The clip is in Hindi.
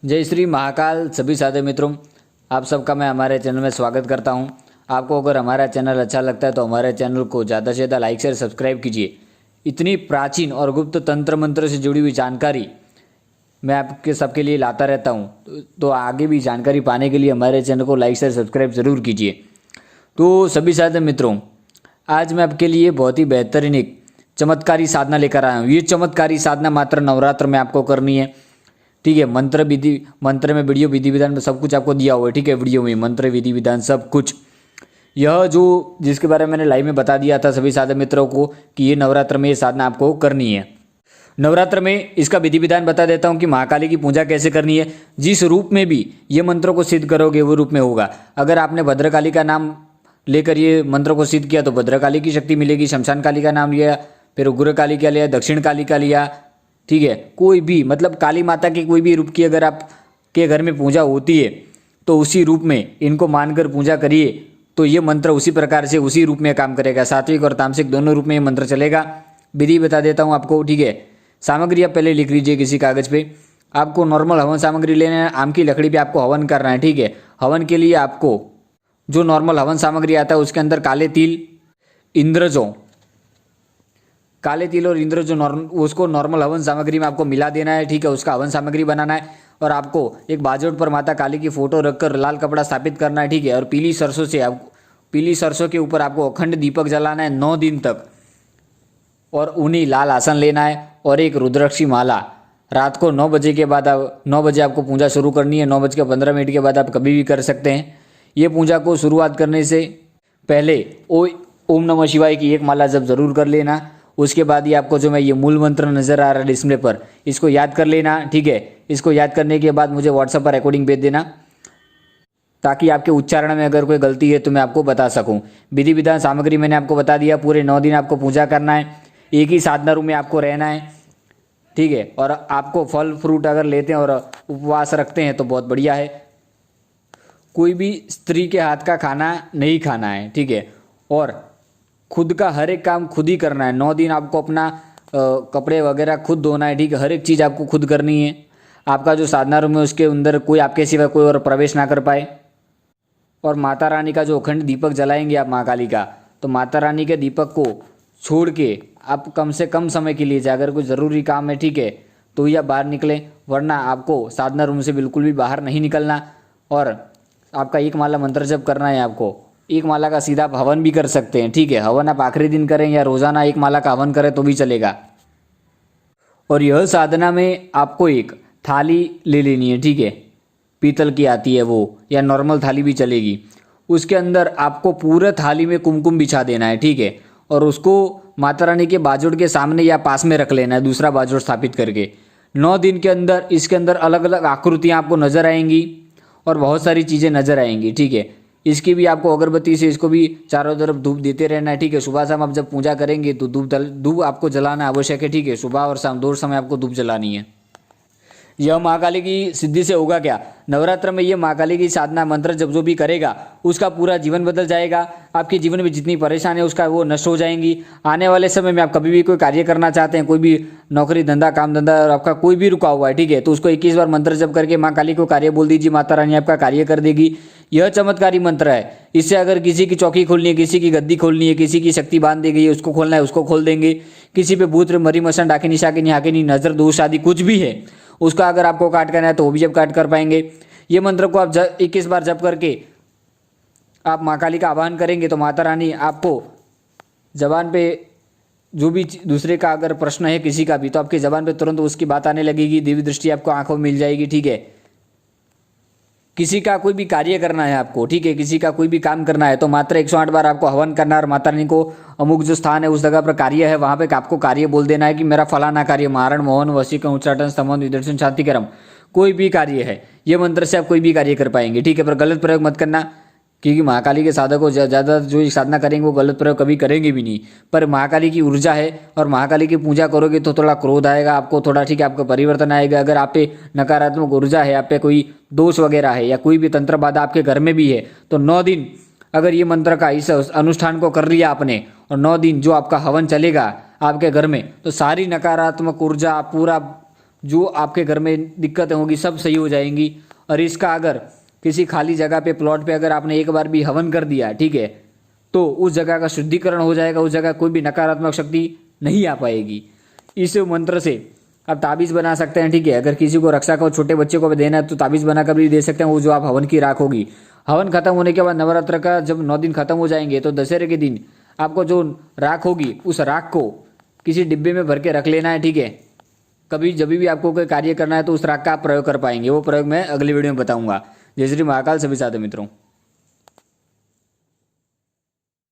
जय श्री महाकाल। सभी साथी मित्रों, आप सबका मैं हमारे चैनल में स्वागत करता हूं। आपको अगर हमारा चैनल अच्छा लगता है तो हमारे चैनल को ज़्यादा से ज़्यादा लाइक शेयर सब्सक्राइब कीजिए। इतनी प्राचीन और गुप्त तंत्र मंत्र से जुड़ी हुई जानकारी मैं आपके सबके लिए लाता रहता हूं, तो आगे भी जानकारी पाने के लिए हमारे चैनल को लाइक शेयर सब्सक्राइब ज़रूर कीजिए। तो सभी साथी मित्रों, आज मैं आपके लिए बहुत ही बेहतरीन एक चमत्कारी साधना लेकर आया हूँ। ये चमत्कारी साधना मात्र नवरात्र में आपको करनी है। ठीक है, मंत्र में वीडियो विधि विधान में सब कुछ आपको दिया हुआ है। ठीक है, वीडियो में मंत्र विधि विधान सब कुछ, यह जो जिसके बारे में मैंने लाइव में बता दिया था सभी साधक मित्रों को कि ये नवरात्र में ये साधना आपको करनी है। नवरात्र में इसका विधि विधान बता देता हूँ कि महाकाली की पूजा कैसे करनी है। जिस रूप में भी ये मंत्रों को सिद्ध करोगे वो रूप में होगा। अगर आपने भद्रकाली का नाम लेकर ये मंत्र को सिद्ध किया तो भद्रकाली की शक्ति मिलेगी। शमशान काली का नाम लिया, फिर उग्र काली का लिया, दक्षिण काली का लिया। ठीक है, कोई भी मतलब काली माता के कोई भी रूप की अगर आपके घर में पूजा होती है तो उसी रूप में इनको मानकर पूजा करिए तो ये मंत्र उसी प्रकार से उसी रूप में काम करेगा। सात्विक और तामसिक दोनों रूप में ये मंत्र चलेगा। विधि बता देता हूँ आपको। ठीक है, सामग्री आप पहले लिख लीजिए किसी कागज पे। आपको नॉर्मल हवन सामग्री लेना है। आम की लकड़ी पे आपको हवन करना है। ठीक है, हवन के लिए आपको जो नॉर्मल हवन सामग्री आता है उसके अंदर काले तिल, इंद्रजौ, काले तिल और इंद्र जो उसको नॉर्मल हवन सामग्री में आपको मिला देना है। ठीक है, उसका हवन सामग्री बनाना है और आपको एक बाजोट पर माता काली की फोटो रखकर लाल कपड़ा स्थापित करना है। ठीक है, और पीली सरसों के ऊपर आपको अखंड दीपक जलाना है 9 दिन तक, और उन्हीं लाल आसन लेना है और एक रुद्राक्ष की माला। रात को 9 बजे के बाद 9 बजे आपको पूजा शुरू करनी है। 9:15 के बाद आप कभी भी कर सकते हैं। ये पूजा को शुरुआत करने से पहले ओम नमः शिवाय की एक माला जब जरूर कर लेना। उसके बाद ही आपको जो मैं ये मूल मंत्र नजर आ रहा है डिस्प्ले पर, इसको याद कर लेना। ठीक है, इसको याद करने के बाद मुझे व्हाट्सएप पर रिकॉर्डिंग भेज देना ताकि आपके उच्चारण में अगर कोई गलती है तो मैं आपको बता सकूं। विधि विधान सामग्री मैंने आपको बता दिया। पूरे 9 दिन आपको पूजा करना है। एक ही साधना रूम में आपको रहना है। ठीक है, और आपको फल फ्रूट अगर लेते हैं और उपवास रखते हैं तो बहुत बढ़िया है। कोई भी स्त्री के हाथ का खाना नहीं खाना है। ठीक है, और खुद का हर एक काम खुद ही करना है। 9 दिन आपको अपना कपड़े वगैरह खुद धोना है। ठीक है, हर एक चीज़ आपको खुद करनी है। आपका जो साधना रूम है उसके अंदर कोई आपके सिवा कोई और प्रवेश ना कर पाए। और माता रानी का जो अखंड दीपक जलाएंगे आप महाकाली का, तो माता रानी के दीपक को छोड़ के आप कम से कम समय के लिए जाए। अगर कोई ज़रूरी काम है ठीक है तो ही आप बाहर निकलें, वरना आपको साधना रूम से बिल्कुल भी बाहर नहीं निकलना। और आपका एक माला मंत्र जप करना है। आपको एक माला का सीधा आप हवन भी कर सकते हैं। ठीक है, हवन आप आखिरी दिन करें या रोजाना एक माला का हवन करें तो भी चलेगा। और यह साधना में आपको एक थाली ले लेनी है। ठीक है, पीतल की आती है वो, या नॉर्मल थाली भी चलेगी। उसके अंदर आपको पूरे थाली में कुमकुम बिछा देना है। ठीक है, और उसको माता रानी के बाजोट के सामने या पास में रख लेना है, दूसरा बाजोट स्थापित करके। 9 दिन के अंदर इसके अंदर अलग अलग आकृतियाँ आपको नजर आएंगी और बहुत सारी चीज़ें नजर आएंगी। ठीक है, इसकी भी आपको अगरबत्ती से इसको भी चारों तरफ धूप देते रहना है। ठीक है, सुबह शाम आप जब पूजा करेंगे तो धूप आपको जलाना आवश्यक है। ठीक है, सुबह और शाम 2 समय आपको धूप जलानी है। यह महाकाली की सिद्धि से होगा क्या? नवरात्र में ये महाकाली की साधना मंत्र जब जो भी करेगा उसका पूरा जीवन बदल जाएगा। आपके जीवन में जितनी परेशानी है उसका वो नष्ट हो जाएंगी। आने वाले समय में आप कभी भी कोई कार्य करना चाहते हैं, कोई भी नौकरी धंधा काम धंधा आपका कोई भी रुका हुआ है, ठीक है, तो उसको 21 बार मंत्र जप करके माँ काली को कार्य बोल दीजिए। माता रानी आपका कार्य कर देगी। यह चमत्कारी मंत्र है। इससे अगर किसी की चौकी खोलनी है, किसी की गद्दी खोलनी है, किसी की शक्ति बांध दी गई है उसको खोलना है, उसको खोल देंगे। किसी पे भूत मरी मसन डाकिनी शाकिनी हाकिनी नजर दोष आदि कुछ भी है उसका अगर आपको काट करना है तो वो भी जब काट कर पाएंगे। ये मंत्र को आप 21 बार जप करके आप माँ काली का आह्वान करेंगे तो माता रानी आपको जबान पे जो भी दूसरे का अगर प्रश्न है किसी का भी, तो आपकी जबान पे तुरंत उसकी बात आने लगेगी। देवी दृष्टि आपको आंखों में मिल जाएगी। ठीक है, किसी का कोई भी कार्य करना है आपको, ठीक है, किसी का कोई भी काम करना है तो मात्र 108 बार आपको हवन करना है और माता रानी को अमुक जो स्थान है उस जगह पर कार्य है वहां पे आपको कार्य बोल देना है कि मेरा फलाना कार्य मारण मोहन वशीकरण उच्चाटन स्तमन विदर्शन शांतिकरम कोई भी कार्य है। ये मंत्र से आप कोई भी कार्य कर पाएंगे। ठीक है, पर गलत प्रयोग मत करना, क्योंकि महाकाली के साधक को ज़्यादा जो साधना करेंगे वो गलत प्रयोग कभी करेंगे भी नहीं। पर महाकाली की ऊर्जा है और महाकाली की पूजा करोगे तो थोड़ा क्रोध आएगा आपको, थोड़ा ठीक है आपका परिवर्तन आएगा। अगर आप पे नकारात्मक ऊर्जा है, आप पे कोई दोष वगैरह है या कोई भी तंत्र बाधा आपके घर में भी है तो 9 दिन अगर ये मंत्र का इस अनुष्ठान को कर लिया आपने और 9 दिन जो आपका हवन चलेगा आपके घर में, तो सारी नकारात्मक ऊर्जा पूरा जो आपके घर में दिक्कतें होंगी सब सही हो जाएंगी। और इसका अगर किसी खाली जगह पे प्लॉट पे अगर आपने एक बार भी हवन कर दिया, ठीक है, तो उस जगह का शुद्धिकरण हो जाएगा, उस जगह कोई भी नकारात्मक शक्ति नहीं आ पाएगी। इस मंत्र से आप ताबीज़ बना सकते हैं, ठीक है। अगर किसी को रक्षा को छोटे बच्चे को भी देना है तो ताबीज़ बनाकर भी दे सकते हैं, वो जो आप हवन की राख होगी। हवन खत्म होने के बाद नवरात्र का जब 9 दिन खत्म हो जाएंगे तो दशहरे के दिन आपको जो राख होगी उस राख को किसी डिब्बे में भर के रख लेना है, ठीक है। कभी जब भी आपको कोई कार्य करना है तो उस राख का आप प्रयोग कर पाएंगे। वो प्रयोग मैं अगली वीडियो में बताऊंगा। जय श्री महाकाल, सभी साथी मित्रों।